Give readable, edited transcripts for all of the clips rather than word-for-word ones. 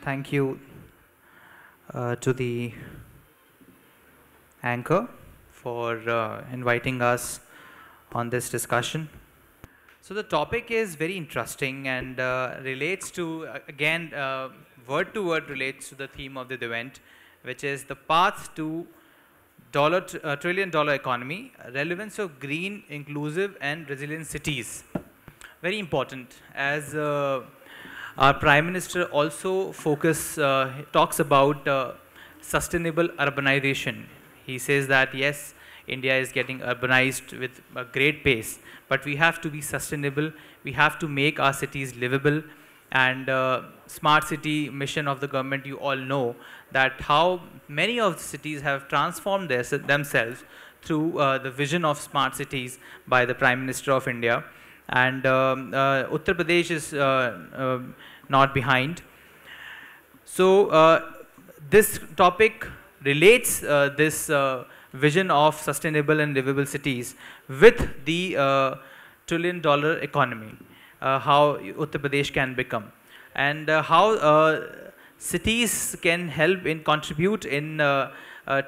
Thank you to the anchor for inviting us on this discussion. So the topic is very interesting and relates to, again, word to word relates to the theme of the event, which is the path to $1 trillion economy, relevance of green, inclusive and resilient cities. Very important, as our Prime Minister also talks about sustainable urbanization. He says that yes, India is getting urbanized with a great pace, but we have to be sustainable, we have to make our cities livable, and smart city mission of the government, you all know that how many of the cities have transformed themselves through the vision of smart cities by the Prime Minister of India. And Uttar Pradesh is not behind. So this topic relates this vision of sustainable and livable cities with the trillion-dollar economy, how Uttar Pradesh can become, and how cities can help in contribute in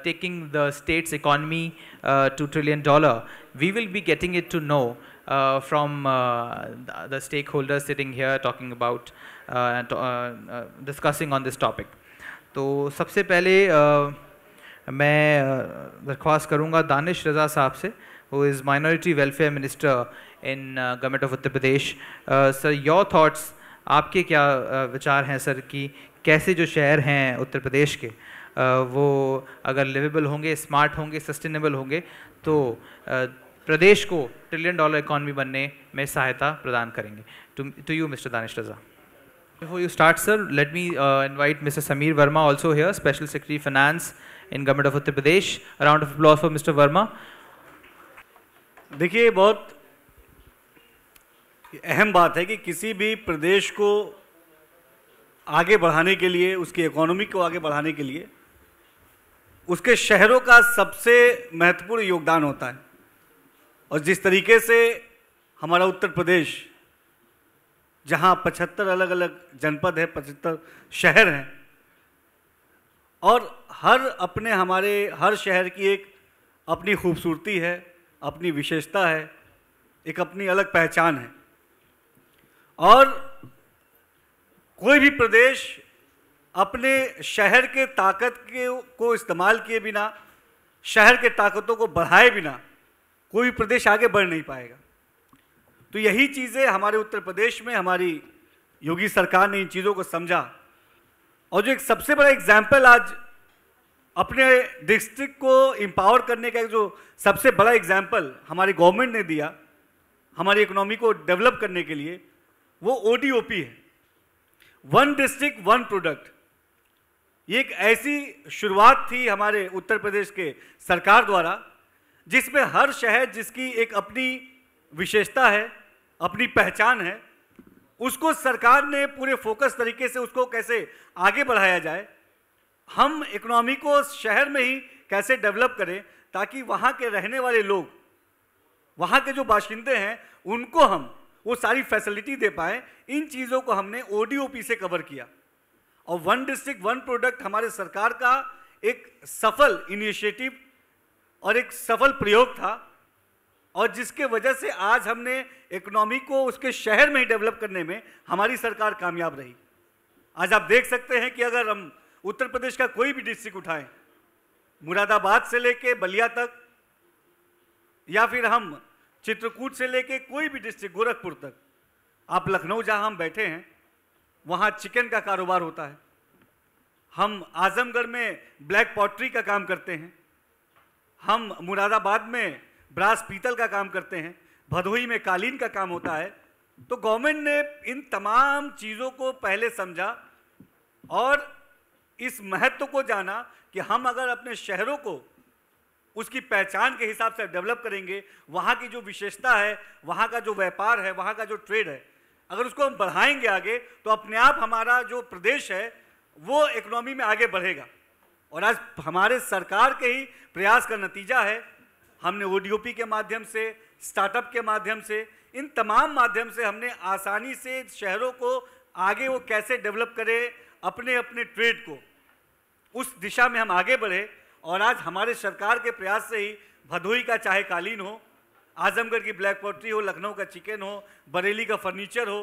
taking the state's economy to $1 trillion. We will be getting it to know from the stakeholders sitting here talking about discussing on this topic. तो सबसे पहले मैं दरख्वास्त करूँगा दानिश रज़ा साहब से, who is Minority Welfare Minister in Government of Uttar Pradesh. Sir, your thoughts, आपके क्या विचार हैं सर कि कैसे जो शहर हैं उत्तर प्रदेश के वो अगर लिवेबल होंगे, स्मार्ट होंगे, सस्टेनेबल होंगे तो प्रदेश को $1 trillion इकॉनमी बनने में सहायता प्रदान करेंगे. To you, Mr. Danish Raza. Before you start, sir, let me invite Mr. Sameer Verma also here, Special Secretary Finance in Government of Uttar Pradesh. A round of applause for Mr. Verma. देखिए, बहुत अहम बात है कि किसी भी प्रदेश को आगे बढ़ाने के लिए, उसकी इकोनॉमी को आगे बढ़ाने के लिए उसके शहरों का सबसे महत्वपूर्ण योगदान होता है. और जिस तरीके से हमारा उत्तर प्रदेश, जहां 75 अलग अलग जनपद है, 75 शहर हैं, और हमारे हर शहर की एक अपनी खूबसूरती है, अपनी विशेषता है, एक अपनी अलग पहचान है. और कोई भी प्रदेश अपने शहर के ताकत को इस्तेमाल किए बिना, शहर के ताकतों को बढ़ाए बिना कोई प्रदेश आगे बढ़ नहीं पाएगा. तो यही चीज़ें हमारे उत्तर प्रदेश में हमारी योगी सरकार ने इन चीज़ों को समझा. और जो एक सबसे बड़ा एग्जाम्पल आज अपने डिस्ट्रिक्ट को एम्पावर करने का जो सबसे बड़ा एग्जाम्पल हमारी गवर्नमेंट ने दिया हमारी इकोनॉमी को डेवलप करने के लिए, वो ODOP है, वन डिस्ट्रिक्ट वन प्रोडक्ट. ये एक ऐसी शुरुआत थी हमारे उत्तर प्रदेश के सरकार द्वारा जिसमें हर शहर जिसकी एक अपनी विशेषता है, अपनी पहचान है, उसको सरकार ने पूरे फोकस तरीके से उसको कैसे आगे बढ़ाया जाए, हम इकोनॉमी को शहर में ही कैसे डेवलप करें ताकि वहाँ के रहने वाले लोग, वहाँ के जो बाशिंदे हैं, उनको हम वो सारी फैसिलिटी दे पाएँ. इन चीज़ों को हमने ODOP से कवर किया. और वन डिस्ट्रिक्ट वन प्रोडक्ट हमारे सरकार का एक सफल इनिशिएटिव और एक सफल प्रयोग था, और जिसके वजह से आज हमने इकोनॉमी को उसके शहर में ही डेवलप करने में हमारी सरकार कामयाब रही. आज आप देख सकते हैं कि अगर हम उत्तर प्रदेश का कोई भी डिस्ट्रिक्ट उठाएं, मुरादाबाद से लेके बलिया तक, या फिर हम चित्रकूट से लेके कोई भी डिस्ट्रिक्ट गोरखपुर तक, आप लखनऊ जहां हम बैठे हैं वहां चिकन का कारोबार होता है, हम आजमगढ़ में ब्लैक पॉटरी का काम करते हैं, हम मुरादाबाद में ब्रास पीतल का काम करते हैं, भदोही में कालीन का काम होता है. तो गवर्नमेंट ने इन तमाम चीज़ों को पहले समझा और इस महत्व को जाना कि हम अगर अपने शहरों को उसकी पहचान के हिसाब से डेवलप करेंगे, वहाँ की जो विशेषता है, वहाँ का जो व्यापार है, वहाँ का जो ट्रेड है, अगर उसको हम बढ़ाएंगे आगे, तो अपने आप हमारा जो प्रदेश है वो इकोनॉमी में आगे बढ़ेगा. और आज हमारे सरकार के ही प्रयास का नतीजा है, हमने ODOP के माध्यम से, स्टार्टअप के माध्यम से, इन तमाम माध्यम से हमने आसानी से शहरों को आगे वो कैसे डेवलप करे, अपने अपने ट्रेड को, उस दिशा में हम आगे बढ़े। और आज हमारे सरकार के प्रयास से ही भदोही का चाहे कालीन हो, आजमगढ़ की ब्लैक पॉटरी हो, लखनऊ का चिकन हो, बरेली का फर्नीचर हो,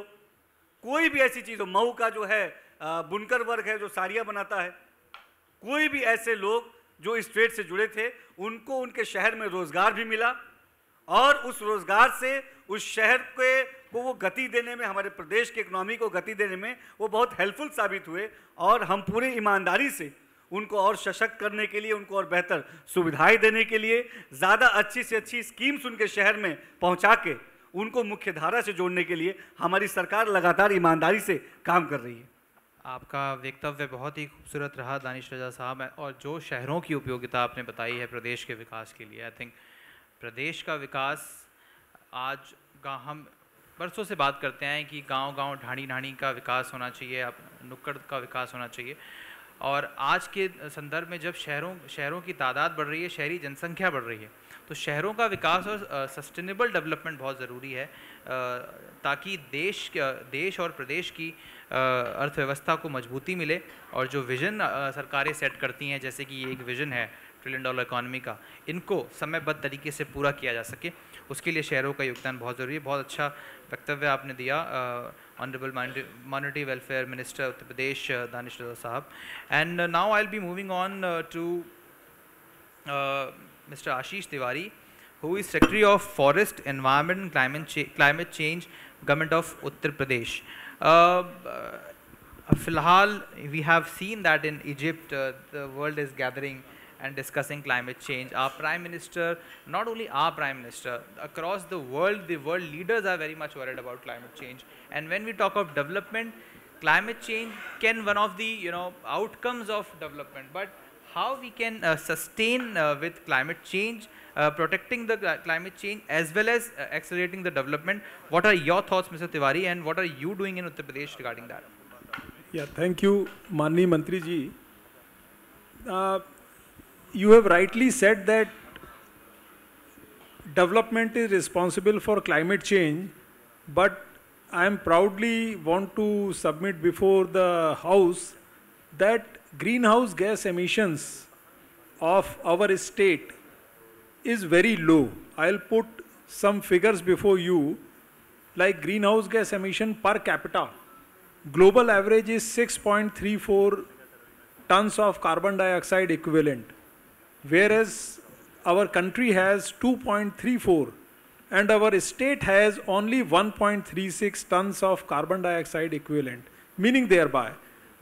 कोई भी ऐसी चीज़ हो, मऊ का जो है बुनकर वर्ग है जो साड़ियाँ बनाता है, कोई भी ऐसे लोग जो इस ट्रेड से जुड़े थे उनको उनके शहर में रोजगार भी मिला और उस रोजगार से उस शहर को वो गति देने में, हमारे प्रदेश की इकोनॉमी को गति देने में वो बहुत हेल्पफुल साबित हुए। और हम पूरी ईमानदारी से उनको और सशक्त करने के लिए, उनको और बेहतर सुविधाएं देने के लिए, ज़्यादा अच्छी से अच्छी स्कीम्स उनके शहर में पहुंचा के उनको मुख्य धारा से जोड़ने के लिए हमारी सरकार लगातार ईमानदारी से काम कर रही है। आपका वक्तव्य बहुत ही खूबसूरत रहा दानिश रजा साहब, और जो शहरों की उपयोगिता आपने बताई है प्रदेश के विकास के लिए, आई थिंक प्रदेश का विकास आज हम बरसों से बात करते हैं कि गांव-गांव, ढाणी-ढाणी का विकास होना चाहिए, नुक्कड़ का विकास होना चाहिए। और आज के संदर्भ में जब शहरों की तादाद बढ़ रही है, शहरी जनसंख्या बढ़ रही है, तो शहरों का विकास और सस्टेनेबल डेवलपमेंट बहुत ज़रूरी है, ताकि देश और प्रदेश की अर्थव्यवस्था को मजबूती मिले। और जो विज़न सरकारें सेट करती हैं, जैसे कि ये एक विज़न है $1 ट्रिलियन इकॉनमी का, इनको समयबद्ध तरीके से पूरा किया जा सके, उसके लिए शहरों का योगदान बहुत ज़रूरी है। बहुत अच्छा वक्तव्य आपने दिया honourable monetary welfare minister Uttar Pradesh Danish Raza sahab. And now I will be moving on to Mr. Ashish Tiwari, who is Secretary of Forest, Environment and Climate Change, Government of Uttar Pradesh. Filhal, we have seen that in Egypt, the world is gathering and discussing climate change. Our Prime Minister, not only our Prime Minister, across the world leaders are very much worried about climate change. And when we talk of development, climate change can one of the outcomes of development. But how we can sustain with climate change, protecting the climate change as well as accelerating the development. What are your thoughts, Mr. Tiwari, and what are you doing in Uttar Pradesh regarding that? Yeah, thank you, Manni Mantri ji. You have rightly said that development is responsible for climate change, but I am proudly want to submit before the House that greenhouse gas emissions of our state is very low. I'll put some figures before you, like greenhouse gas emission per capita. Global average is 6.34 tons of carbon dioxide equivalent, whereas our country has 2.34 and our state has only 1.36 tons of carbon dioxide equivalent, meaning thereby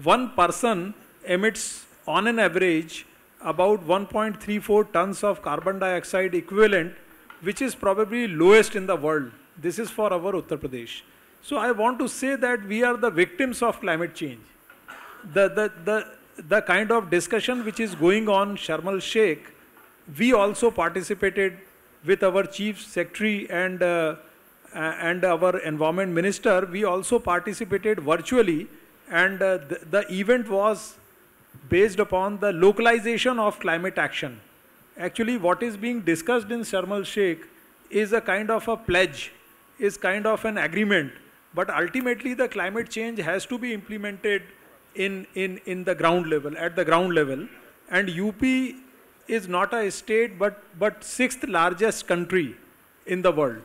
one person emits on an average about 1.34 tons of carbon dioxide equivalent, which is probably lowest in the world. This is for our Uttar Pradesh. So I want to say that we are the victims of climate change. The kind of discussion which is going on Sharma Sheikh, we also participated with our Chief Secretary and our Environment Minister. We also participated virtually, and the event was based upon the localization of climate action. Actually, what is being discussed in Sharma Sheikh is a kind of a pledge, is kind of an agreement, but ultimately the climate change has to be implemented in the ground level, at the ground level. And UP is not a state, but sixth largest country in the world.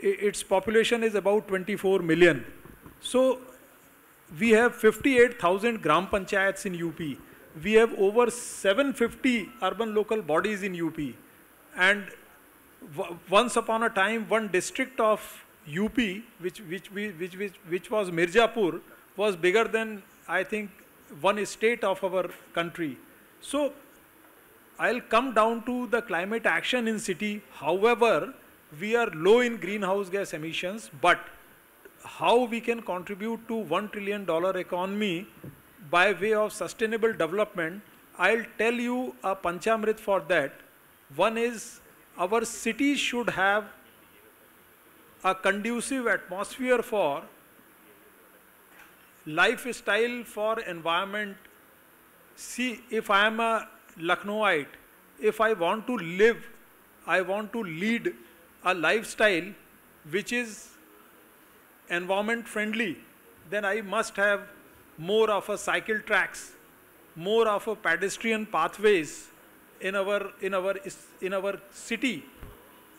Its population is about 24 million. So we have 58,000 gram panchayats in UP. We have over 750 urban local bodies in UP. And once upon a time, one district of UP, which was Mirzapur, was bigger than, I think, one state of our country. So I'll come down to the climate action in city. However, we are low in greenhouse gas emissions, but how we can contribute to $1 trillion economy by way of sustainable development, I'll tell you a panchamrit for that. One is, our cities should have a conducive atmosphere for lifestyle, for environment. See, if I am a Lucknowite, if I want to live, I want to lead a lifestyle which is environment friendly, then I must have more of a cycle tracks, more of a pedestrian pathways in our city,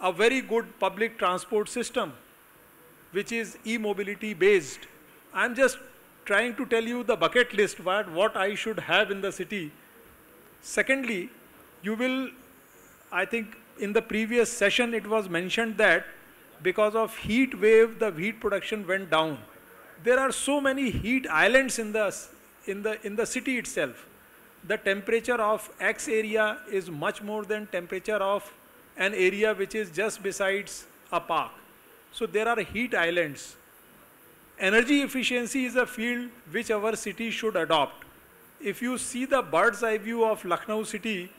a very good public transport system, which is e-mobility based. I'm just trying to tell you the bucket list, what I should have in the city. Secondly, you will, I think in the previous session it was mentioned that because of heat wave, the wheat production went down. There are so many heat islands in the city itself. The temperature of X area is much more than temperature of an area which is just besides a park. So there are heat islands. Energy efficiency is a field which our city should adopt. If you see the bird's eye view of Lucknow city,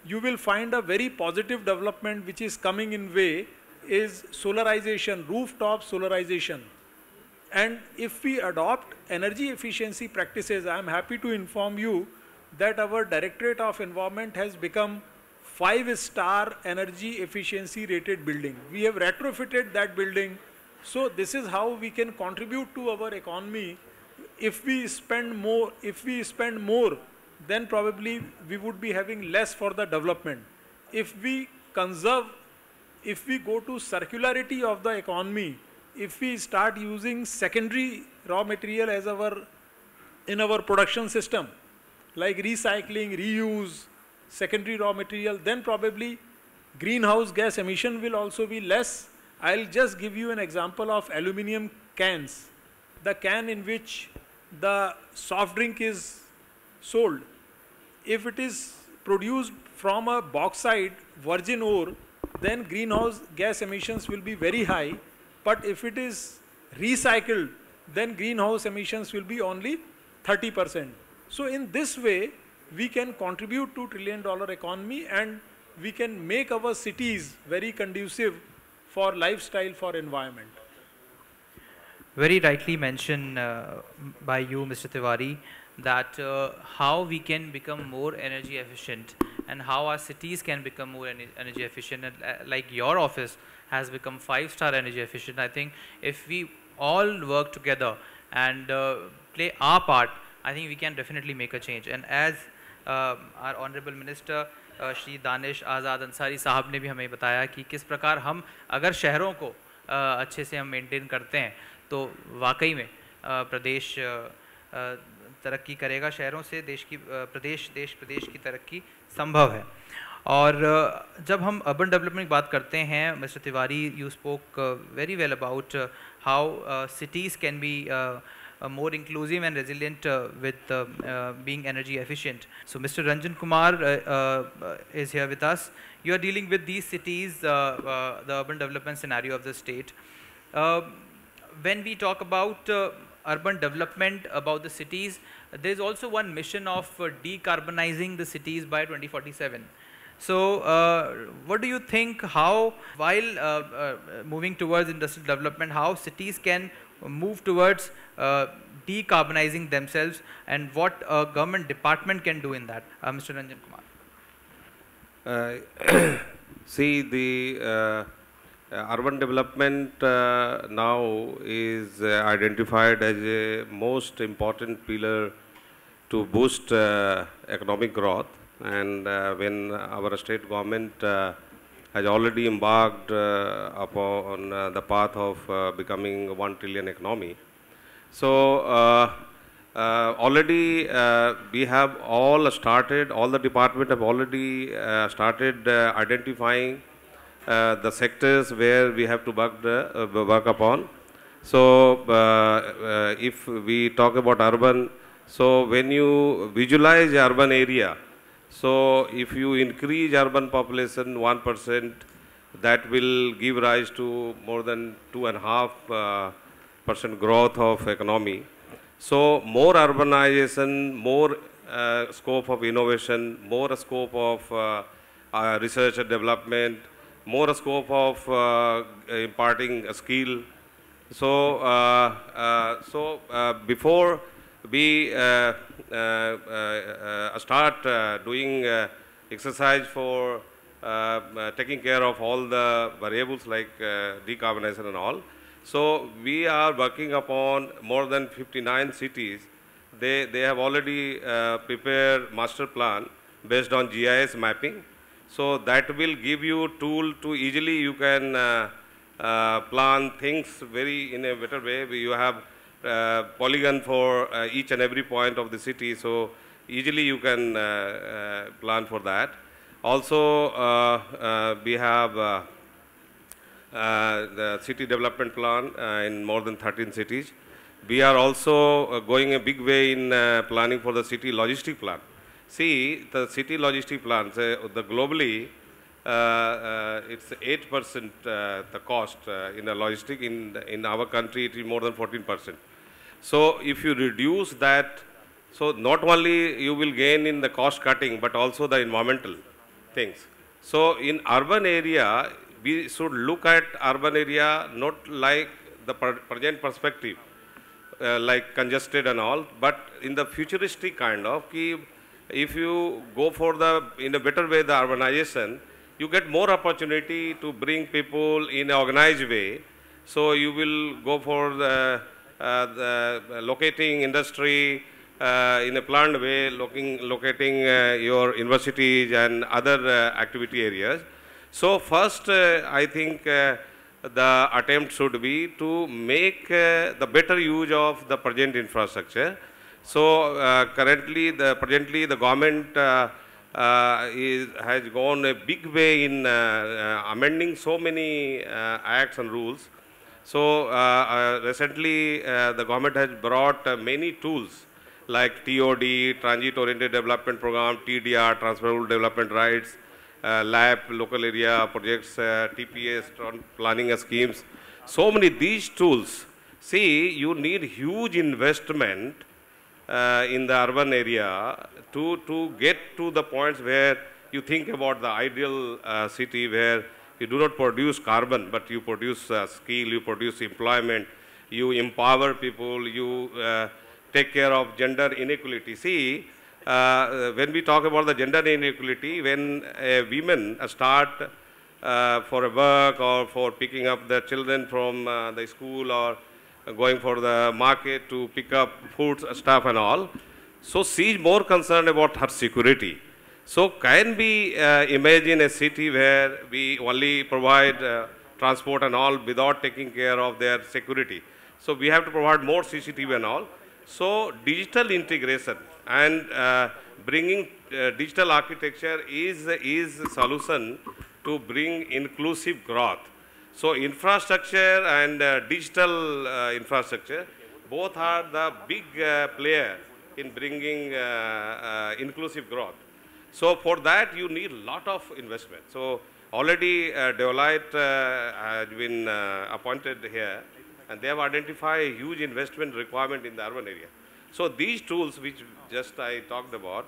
you will find a very positive development which is coming in way is solarization, rooftop solarization. And if we adopt energy efficiency practices, I am happy to inform you that our Directorate of Environment has become 5-star energy efficiency rated building. We have retrofitted that building. So this is how we can contribute to our economy. If we spend more, then probably we would be having less for the development. If we conserve, if we go to circularity of the economy, if we start using secondary raw material as in our production system, like recycling, reuse, secondary raw material, then probably greenhouse gas emission will also be less. I'll just give you an example of aluminum cans. The can in which the soft drink is sold, if it is produced from a bauxite virgin ore, then greenhouse gas emissions will be very high. But if it is recycled, then greenhouse emissions will be only 30%. So in this way, we can contribute to $1 trillion economy, and we can make our cities very conducive for lifestyle, for environment. Very rightly mentioned by you, Mr. Tiwari, that how we can become more energy efficient and how our cities can become more energy efficient. And, like your office has become 5-star energy efficient. I think if we all work together and play our part, I think we can definitely make a change. And as our Honorable Minister Shri Danish Azad Ansari sahab ने भी हमें बताया कि किस प्रकार हम अगर शहरों को अच्छे से हम मेंटेन करते हैं तो वाकई में प्रदेश तरक्की करेगा। शहरों से देश प्रदेश की तरक्की संभव है। और जब हम अर्बन डेवलपमेंट की बात करते हैं, mister Tiwari, you spoke very well about how cities can be more inclusive and resilient with being energy efficient. So Mr. Ranjan Kumar is here with us. You are dealing with these cities, the urban development scenario of the state. When we talk about urban development, about the cities, there is also one mission of decarbonizing the cities by 2047. So what do you think, how, while moving towards industrial development, how cities can move towards decarbonizing themselves, and what a government department can do in that? Mr. Ranjan Kumar. See, the urban development now is identified as a most important pillar to boost economic growth. And when our state government has already embarked upon the path of becoming 1 trillion economy. So already we have all started, all the department have already started identifying the sectors where we have to work upon. So if we talk about urban, so when you visualize urban area, so if you increase urban population 1%, that will give rise to more than 2.5% growth of economy. So more urbanization, more scope of innovation, more scope of research and development, more scope of imparting a skill. So, before we start doing exercise for taking care of all the variables like decarbonization and all, so we are working upon more than 59 cities they have already prepared master plan based on GIS mapping. So that will give you tool to easily you can plan things very in a better way. You have polygon for each and every point of the city, so easily you can plan for that. Also, we have the city development plan in more than 13 cities. We are also going a big way in planning for the city logistic plan. See, the city logistic plan, the globally, it's 8% the cost in the logistic. In our country, it is more than 14%. So if you reduce that, so not only you will gain in the cost cutting, but also the environmental things. So in urban area, we should look at urban area not like the present perspective, like congested and all, but in the futuristic kind of, if you go for in a better way, the urbanization, you get more opportunity to bring people in an organized way. So you will go for the locating industry in a planned way, locating your universities and other activity areas. So first, I think the attempt should be to make the better use of the present infrastructure. So presently the government has gone a big way in amending so many acts and rules. So recently the government has brought many tools like TOD, Transit Oriented Development Program, TDR, Transferable Development Rights, LAP, local area projects, TPS, planning schemes. So many these tools. See, you need huge investment in the urban area to get to the points where you think about the ideal city where you do not produce carbon, but you produce skill, you produce employment, you empower people, you take care of gender inequality. See, when we talk about the gender inequality, when women start for a work or for picking up the children from the school or going for the market to pick up food stuff and all, so she is more concerned about her security. So can we imagine a city where we only provide transport and all without taking care of their security? So we have to provide more CCTV and all. So digital integration and bringing digital architecture is a solution to bring inclusive growth. So infrastructure and digital infrastructure, both are the big player in bringing inclusive growth. So for that you need a lot of investment. So already Deloitte has been appointed here, and they have identified a huge investment requirement in the urban area. So these tools which just I talked about,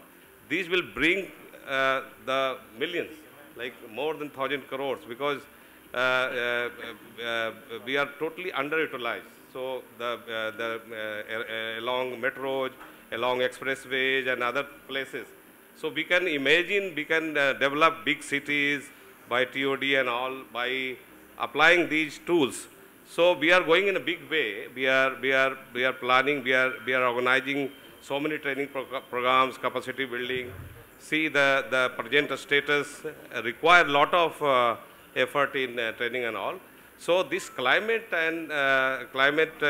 these will bring the millions, like more than 1,000 crores, because we are totally underutilized. So along metros, along expressways and other places. So we can imagine, we can develop big cities by TOD and all by applying these tools. So we are going in a big way. We are planning. We are organizing so many training programs, capacity building. See, the present status require a lot of effort in training and all. So this climate and climate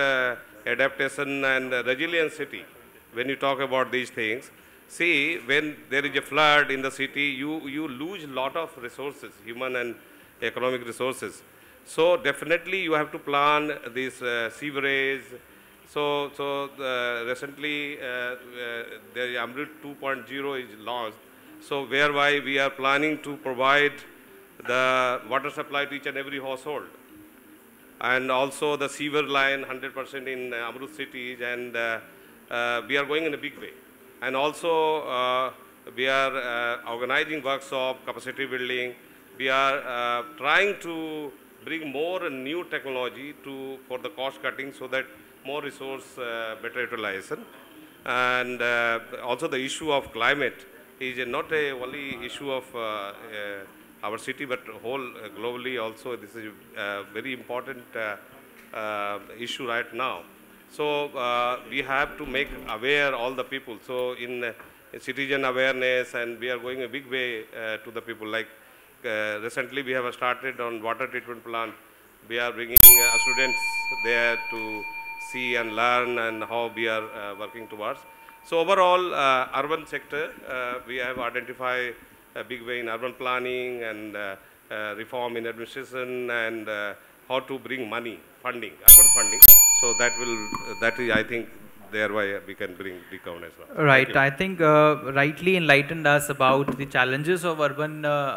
adaptation and resiliency, when you talk about these things, see, when there is a flood in the city, you lose a lot of resources, human and economic resources. So definitely you have to plan this sewerage. So recently the Amrit 2.0 is launched. So whereby we are planning to provide the water supply to each and every household. And also the sewer line 100% in Amrut cities, and we are going in a big way. And also we are organizing workshop, capacity building. We are trying to bring more new technology for the cost cutting so that more resource better utilization. And also the issue of climate is not only issue of our city, but whole globally also. This is a very important issue right now. So we have to make aware all the people. So in citizen awareness, and we are going a big way to the people. Like recently we have started on water treatment plant. We are bringing students there to see and learn and how we are working towards. So overall, urban sector, we have identified a big way in urban planning and reform in administration and how to bring money, funding, urban funding. So that is, I think, thereby we can bring the governance. Right. I think rightly enlightened us about the challenges of urbanization,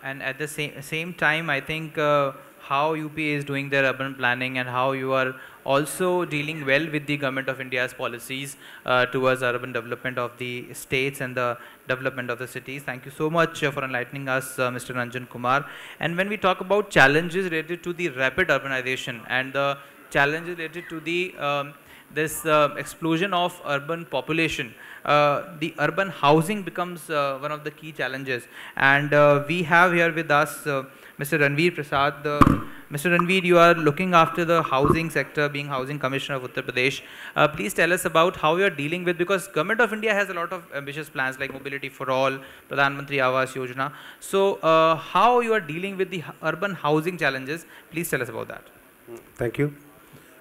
and at the same time, I think how UP is doing their urban planning and how you are also dealing well with the Government of India's policies towards urban development of the states and the development of the cities. Thank you so much for enlightening us, Mr. Ranjan Kumar. And when we talk about challenges related to the rapid urbanization and the challenges related to the this explosion of urban population, the urban housing becomes one of the key challenges. And we have here with us Mr. Ranveer Prasad. Mr. Ranveer, you are looking after the housing sector, being Housing Commissioner of Uttar Pradesh. Please tell us about how you are dealing with, because Government of India has a lot of ambitious plans like Mobility for All, Pradhan Mantri Awas Yojana. So how you are dealing with the urban housing challenges? Please tell us about that. Thank you.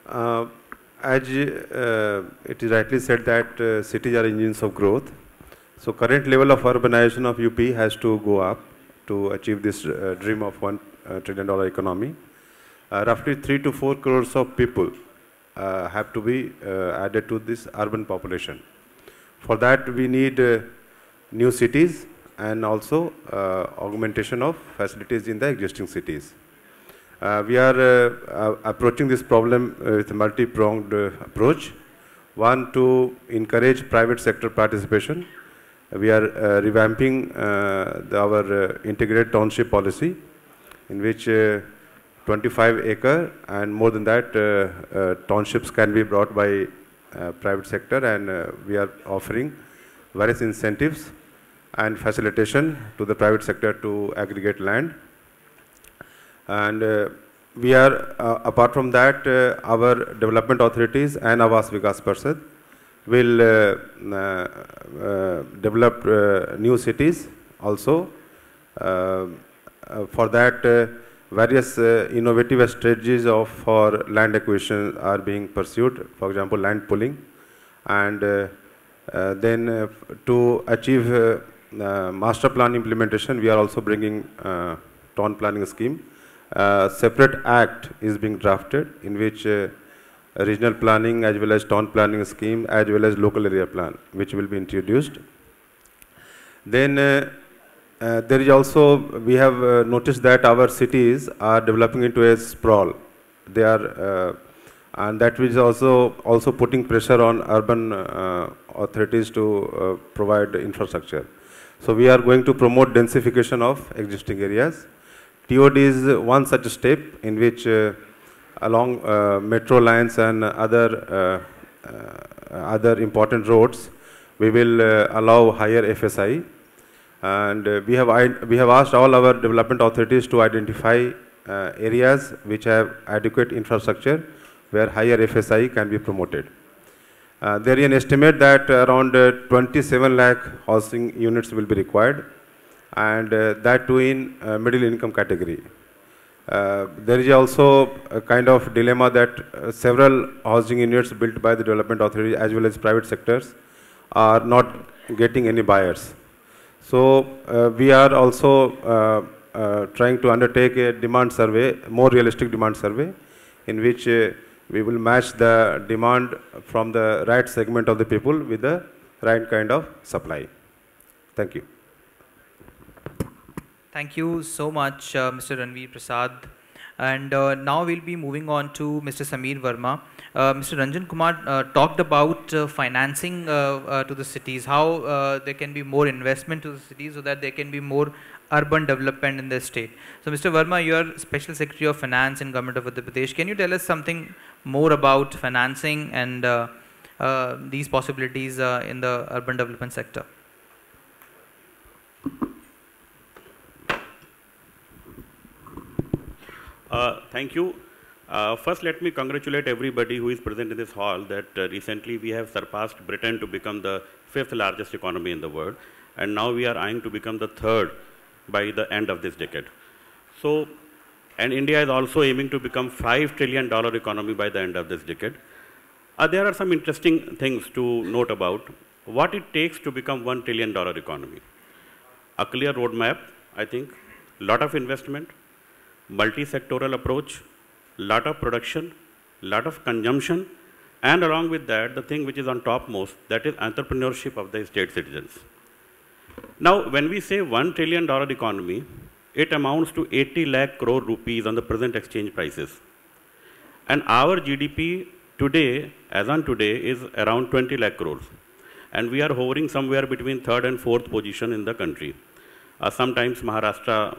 As it is rightly said that cities are engines of growth. So current level of urbanization of UP has to go up to achieve this dream of $1 trillion economy. Roughly 3 to 4 crores of people have to be added to this urban population. For that we need new cities and also augmentation of facilities in the existing cities. We are approaching this problem with a multi-pronged approach. One, to encourage private sector participation. We are revamping our integrated township policy, in which 25 acre and more than that townships can be brought by private sector, and we are offering various incentives and facilitation to the private sector to aggregate land. And we are, apart from that, our development authorities and Awas Vikas Parshad will develop new cities also. For that, various innovative strategies for land acquisition are being pursued, for example, land pooling. And then to achieve master plan implementation, we are also bringing town planning scheme. Separate act is being drafted, in which regional planning as well as town planning scheme as well as local area plan, which will be introduced. Then there is also, we have noticed that our cities are developing into a sprawl. They are, and that is also putting pressure on urban authorities to provide infrastructure. So we are going to promote densification of existing areas. TOD is one such step in which along metro lines and other important roads, we will allow higher FSI. And we have asked all our development authorities to identify areas which have adequate infrastructure where higher FSI can be promoted. There is an estimate that around 27 lakh housing units will be required, and that too in middle income category. There is also a kind of dilemma that several housing units built by the development authority as well as private sectors are not getting any buyers. So we are also trying to undertake a demand survey, more realistic demand survey, in which we will match the demand from the right segment of the people with the right kind of supply. Thank you. Thank you so much, Mr. Ranveer Prasad. And now we'll be moving on to Mr. Sameer Verma. Mr. Ranjan Kumar talked about financing to the cities, how there can be more investment to the cities so that there can be more urban development in the state. So Mr. Verma, you are Special Secretary of Finance in Government of Uttar Pradesh. Can you tell us something more about financing and these possibilities in the urban development sector? Thank you. First, let me congratulate everybody who is present in this hall that recently we have surpassed Britain to become the 5th largest economy in the world, and now we are eyeing to become the 3rd by the end of this decade. So, and India is also aiming to become $5 trillion economy by the end of this decade. There are some interesting things to note about what it takes to become $1 trillion economy. A clear roadmap, I think, lot of investment, multi-sectoral approach, lot of production, lot of consumption, and along with that, the thing which is on topmost, that is entrepreneurship of the state citizens. Now, when we say $1 trillion economy, it amounts to 80 lakh crore rupees on the present exchange prices. And our GDP today, as on today, is around 20 lakh crores. And we are hovering somewhere between 3rd and 4th position in the country. Sometimes Maharashtra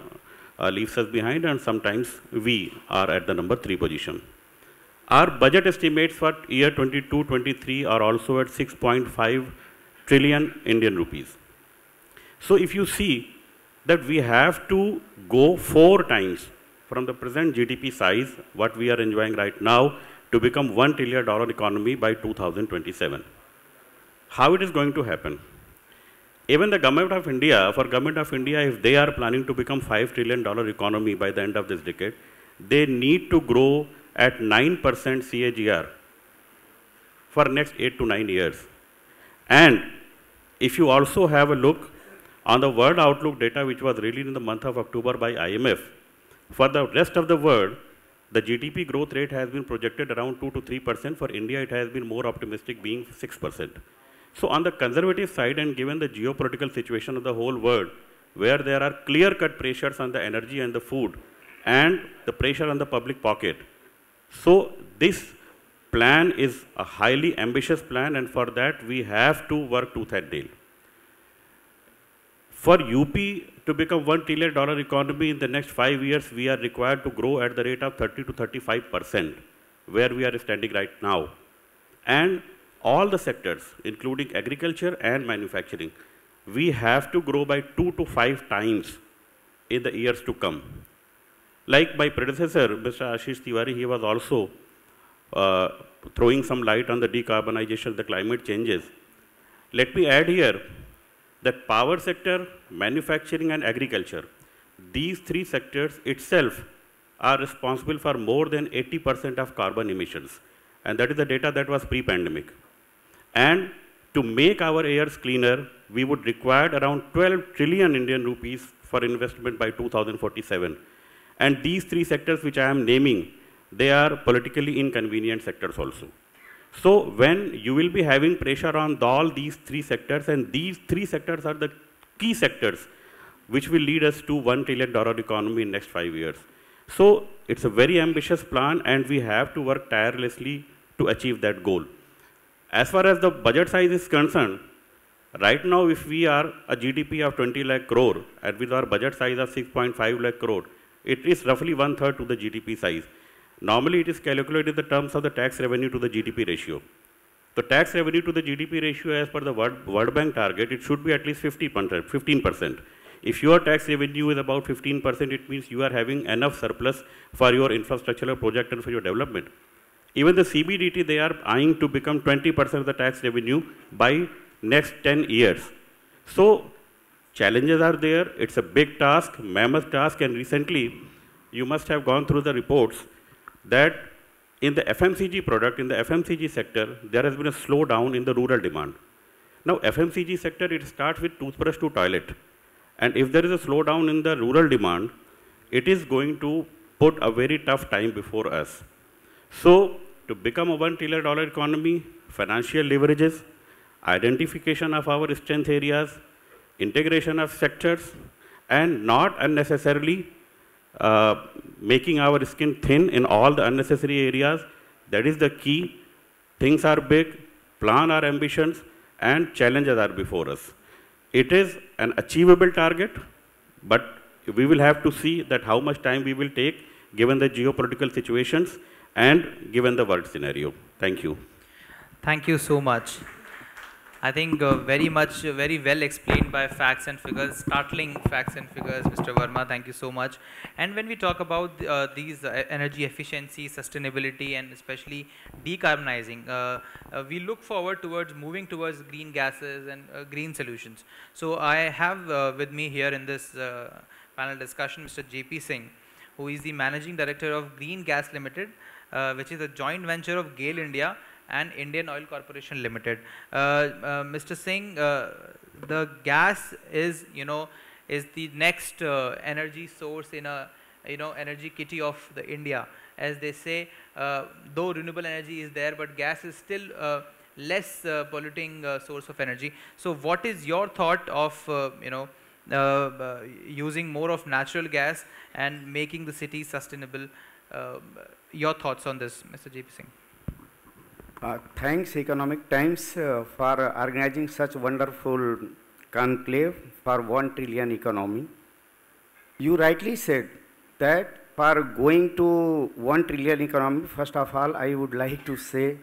leaves us behind, and sometimes we are at the number 3 position. Our budget estimates for year 22-23 are also at 6.5 trillion Indian rupees. So if you see that we have to go 4 times from the present GDP size, what we are enjoying right now, to become $1 trillion economy by 2027. How it is going to happen? Even the government of India, for government of India, if they are planning to become $5 trillion economy by the end of this decade, they need to grow at 9% CAGR for next 8 to 9 years. And if you also have a look on the World Outlook data which was released in the month of October by IMF, for the rest of the world, the GDP growth rate has been projected around 2 to 3%. For India, it has been more optimistic, being 6%. So on the conservative side, and given the geopolitical situation of the whole world, where there are clear-cut pressures on the energy and the food, and the pressure on the public pocket, so this plan is a highly ambitious plan, and for that we have to work tooth and nail. For UP to become $1 trillion economy in the next 5 years, we are required to grow at the rate of 30 to 35%, where we are standing right now. And all the sectors, including agriculture and manufacturing, we have to grow by 2 to 5 times in the years to come. Like my predecessor, Mr. Ashish Tiwari, he was also throwing some light on the decarbonization, the climate changes. Let me add here that power sector, manufacturing and agriculture, these 3 sectors itself are responsible for more than 80% of carbon emissions. And that is the data that was pre-pandemic. And to make our airs cleaner, we would require around 12 trillion Indian rupees for investment by 2047. And these 3 sectors which I am naming, they are politically inconvenient sectors also. So when you will be having pressure on all these 3 sectors, and these 3 sectors are the key sectors which will lead us to $1 trillion economy in next 5 years. So it's a very ambitious plan, and we have to work tirelessly to achieve that goal. As far as the budget size is concerned, right now if we are a GDP of 20 lakh crore and with our budget size of 6.5 lakh crore, it is roughly 1/3 to the GDP size. Normally it is calculated in the terms of the tax revenue to the GDP ratio. The tax revenue to the GDP ratio as per the World Bank target, it should be at least 15%. If your tax revenue is about 15%, it means you are having enough surplus for your infrastructural project and for your development. Even the CBDT, they are eyeing to become 20% of the tax revenue by next 10 years. So challenges are there. It's a big task, mammoth task, and recently you must have gone through the reports that in the FMCG product, in the FMCG sector, there has been a slowdown in the rural demand. Now FMCG sector, it starts with toothbrush to toilet. And if there is a slowdown in the rural demand, it is going to put a very tough time before us. So to become a $1 trillion economy, financial leverages, identification of our strength areas, integration of sectors, and not unnecessarily making our skin thin in all the unnecessary areas. That is the key. Things are big, plan our ambitions, and challenges are before us. It is an achievable target, but we will have to see that how much time we will take given the geopolitical situations and given the world scenario. Thank you. Thank you so much. I think very well explained by facts and figures, startling facts and figures, Mr. Verma. Thank you so much. And when we talk about these energy efficiency, sustainability, and especially decarbonizing, we look forward towards moving towards green gases and green solutions. So I have with me here in this panel discussion Mr. JP Singh, who is the Managing Director of Green Gas Limited, which is a joint venture of GAIL India and Indian Oil Corporation Limited. Mr. Singh, the gas is, is the next energy source in a, energy kitty of the India. As they say, though renewable energy is there, but gas is still less polluting source of energy. So what is your thought of, using more of natural gas and making the city sustainable? Your thoughts on this, Mr. JP Singh? Thanks Economic Times for organizing such wonderful conclave for 1 trillion economy. You rightly said that for going to 1 trillion economy, first of all, I would like to say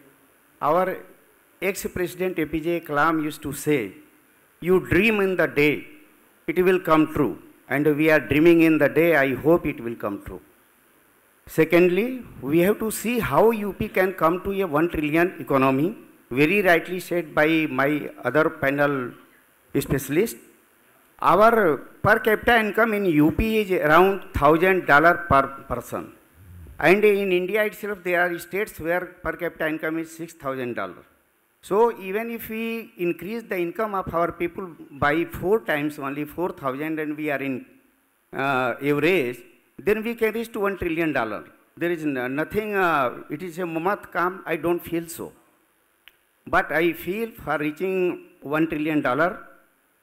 our ex-president APJ Kalam used to say, you dream in the day, it will come true. And we are dreaming in the day, I hope it will come true. Secondly, we have to see how UP can come to a 1 trillion economy, very rightly said by my other panel specialist. Our per capita income in UP is around $1,000 per person. And in India itself, there are states where per capita income is $6,000. So even if we increase the income of our people by 4 times, only 4,000, and we are in average, then we can reach to $1 trillion. There is nothing, it is a mamat kam, I don't feel so. But I feel for reaching $1 trillion,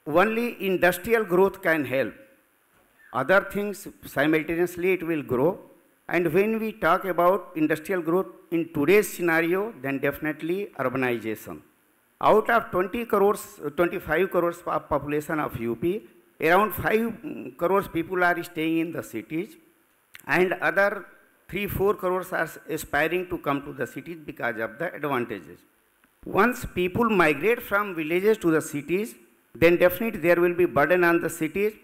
only industrial growth can help. Other things simultaneously it will grow. And when we talk about industrial growth in today's scenario, then definitely urbanization. Out of 20 crores, 25 crores of population of UP, around 5 crores people are staying in the cities, and other 3-4 crores are aspiring to come to the cities because of the advantages. Once people migrate from villages to the cities, then definitely there will be burden on the cities,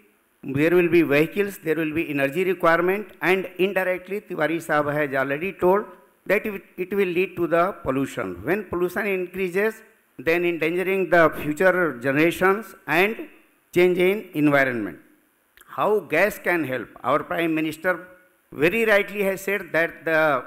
there will be vehicles, there will be energy requirement, and indirectly Tiwari Sahab has already told that it will lead to the pollution. When pollution increases, then endangering the future generations and change in environment. How gas can help? Our Prime Minister very rightly has said that the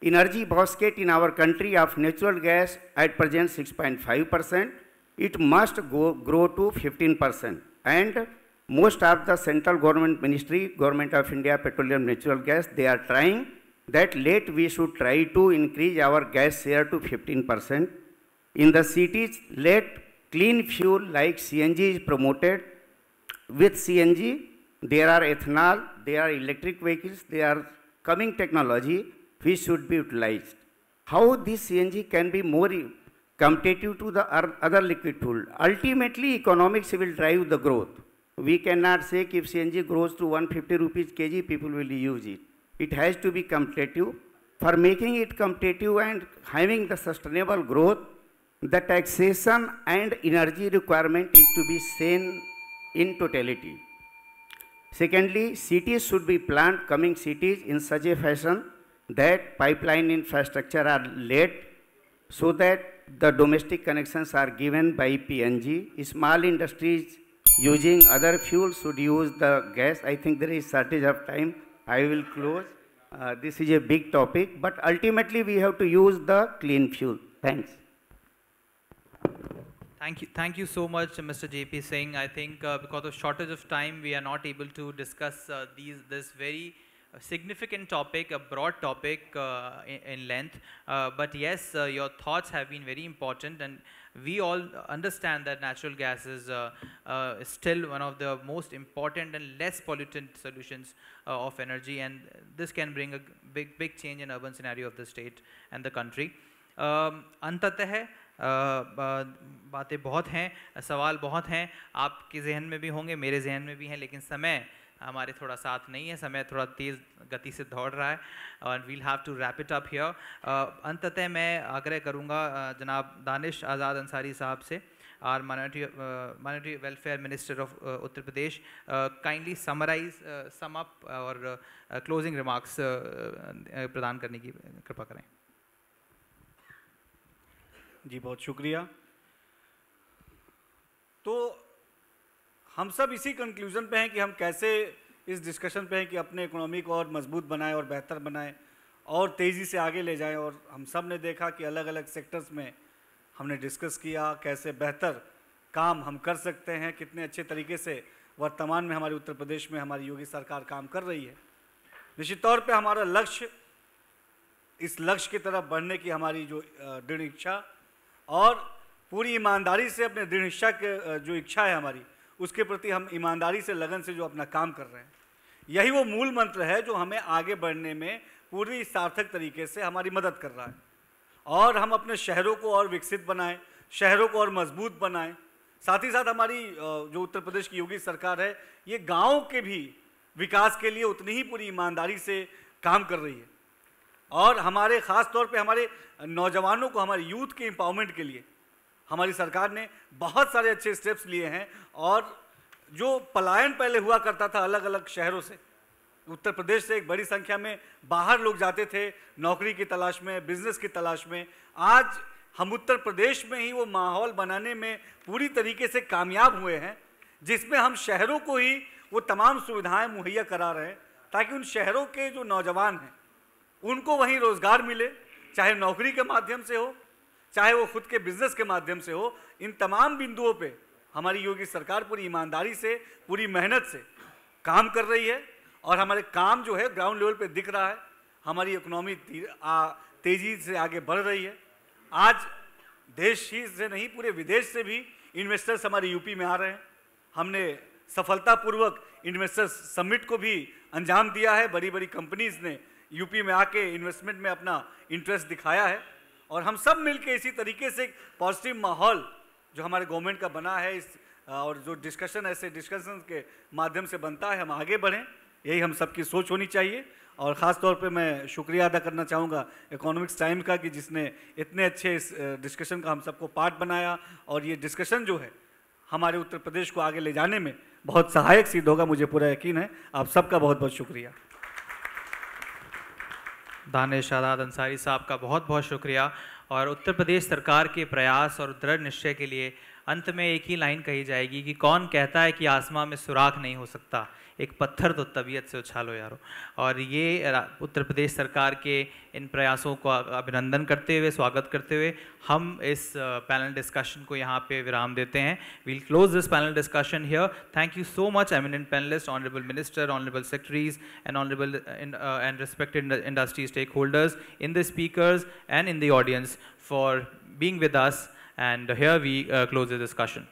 energy basket in our country of natural gas at present 6.5%, it must grow to 15%. And most of the central government ministry, Government of India Petroleum Natural Gas, they are trying that we should try to increase our gas share to 15%. In the cities, let clean fuel like CNG is promoted. With CNG, there are ethanol, there are electric vehicles, there are coming technology which should be utilized. How this CNG can be more competitive to the other liquid fuel? Ultimately, economics will drive the growth. We cannot say if CNG grows to 150 rupees kg, people will use it. It has to be competitive. For making it competitive and having the sustainable growth, the taxation and energy requirement is to be seen in totality. Secondly, cities should be planned, coming cities, in such a fashion that pipeline infrastructure are laid so that the domestic connections are given by PNG. Small industries using other fuels should use the gas. I think there is shortage of time. I will close. This is a big topic, but ultimately we have to use the clean fuel. Thanks. Thank you so much, Mr. JP Singh. I think because of shortage of time, we are not able to discuss this very significant topic, a broad topic in length. But yes, your thoughts have been very important, and we all understand that natural gas is still one of the most important and less pollutant solutions of energy, and this can bring a big change in urban scenario of the state and the country. अंततः बातें बहुत हैं, सवाल बहुत हैं, आपके जहन में भी होंगे, मेरे जहन में भी हैं, लेकिन समय हमारे थोड़ा साथ नहीं है, समय थोड़ा तेज़ गति से दौड़ रहा है और we'll have to wrap it up here. अंततः मैं आग्रह करूँगा जनाब दानिश आज़ाद अंसारी साहब से our Minority Welfare Minister of Uttar Pradesh, kindly summarize, sum up और closing remarks प्रदान करने की कृपा करें. जी बहुत शुक्रिया. तो हम सब इसी कंक्लूजन पे हैं कि हम कैसे इस डिस्कशन पे हैं कि अपने इकोनॉमी को और मजबूत बनाएं और बेहतर बनाएं और तेज़ी से आगे ले जाएं. और हम सब ने देखा कि अलग अलग सेक्टर्स में हमने डिस्कस किया कैसे बेहतर काम हम कर सकते हैं, कितने अच्छे तरीके से वर्तमान में हमारे उत्तर प्रदेश में हमारी योगी सरकार काम कर रही है. निश्चित तौर पे हमारा लक्ष्य, इस लक्ष्य की तरफ बढ़ने की हमारी जो दृढ़ इच्छा और पूरी ईमानदारी से अपने दृढ़ इच्छा के जो इच्छा है हमारी, उसके प्रति हम ईमानदारी से लगन से जो अपना काम कर रहे हैं, यही वो मूल मंत्र है जो हमें आगे बढ़ने में पूरी सार्थक तरीके से हमारी मदद कर रहा है. और हम अपने शहरों को और विकसित बनाएं, शहरों को और मजबूत बनाएं. साथ ही साथ हमारी जो उत्तर प्रदेश की योगी सरकार है, ये गाँव के भी विकास के लिए उतनी ही पूरी ईमानदारी से काम कर रही है. और हमारे ख़ास तौर पे हमारे नौजवानों को, हमारे यूथ के एम्पावरमेंट के लिए हमारी सरकार ने बहुत सारे अच्छे स्टेप्स लिए हैं. और जो पलायन पहले हुआ करता था अलग अलग शहरों से, उत्तर प्रदेश से एक बड़ी संख्या में बाहर लोग जाते थे नौकरी की तलाश में, बिजनेस की तलाश में, आज हम उत्तर प्रदेश में ही वो माहौल बनाने में पूरी तरीके से कामयाब हुए हैं, जिसमें हम शहरों को ही वो तमाम सुविधाएं मुहैया करा रहे हैं ताकि उन शहरों के जो नौजवान हैं उनको वहीं रोज़गार मिले, चाहे नौकरी के माध्यम से हो, चाहे वो खुद के बिजनेस के माध्यम से हो. इन तमाम बिंदुओं पे हमारी योगी सरकार पूरी ईमानदारी से, पूरी मेहनत से काम कर रही है. और हमारे काम जो है ग्राउंड लेवल पे दिख रहा है. हमारी इकोनॉमी तेज़ी से आगे बढ़ रही है. आज देश ही से नहीं, पूरे विदेश से भी इन्वेस्टर्स हमारे यूपी में आ रहे हैं. हमने सफलतापूर्वक इन्वेस्टर्स समिट को भी अंजाम दिया है. बड़ी बड़ी कंपनीज़ ने यूपी में आके इन्वेस्टमेंट में अपना इंटरेस्ट दिखाया है. और हम सब मिलके इसी तरीके से पॉजिटिव माहौल जो हमारे गवर्नमेंट का बना है, इस और जो डिस्कशन ऐसे डिस्कशन के माध्यम से बनता है, हम आगे बढ़ें, यही हम सबकी सोच होनी चाहिए. और ख़ास तौर पे मैं शुक्रिया अदा करना चाहूँगा इकोनॉमिक्स टाइम का कि जिसने इतने अच्छे इस डिस्कशन का हम सबको पार्ट बनाया. और ये डिस्कशन जो है हमारे उत्तर प्रदेश को आगे ले जाने में बहुत सहायक सिद्ध होगा, मुझे पूरा यकीन है. आप सबका बहुत बहुत शुक्रिया. दानिश, आज़ाद, अंसारी साहब का बहुत बहुत शुक्रिया. और उत्तर प्रदेश सरकार के प्रयास और दृढ़ निश्चय के लिए अंत में एक ही लाइन कही जाएगी कि कौन कहता है कि आसमां में सुराख नहीं हो सकता, एक पत्थर तो तबीयत से उछालो यारो. और ये उत्तर प्रदेश सरकार के इन प्रयासों को अभिनंदन करते हुए, स्वागत करते हुए हम इस पैनल डिस्कशन को यहाँ पे विराम देते हैं. We'll close this panel discussion here. Thank you so much eminent panellist, honourable minister, honourable secretaries and honourable and respected industry stakeholders, in the speakers and in the audience for being with us. And here we close the discussion.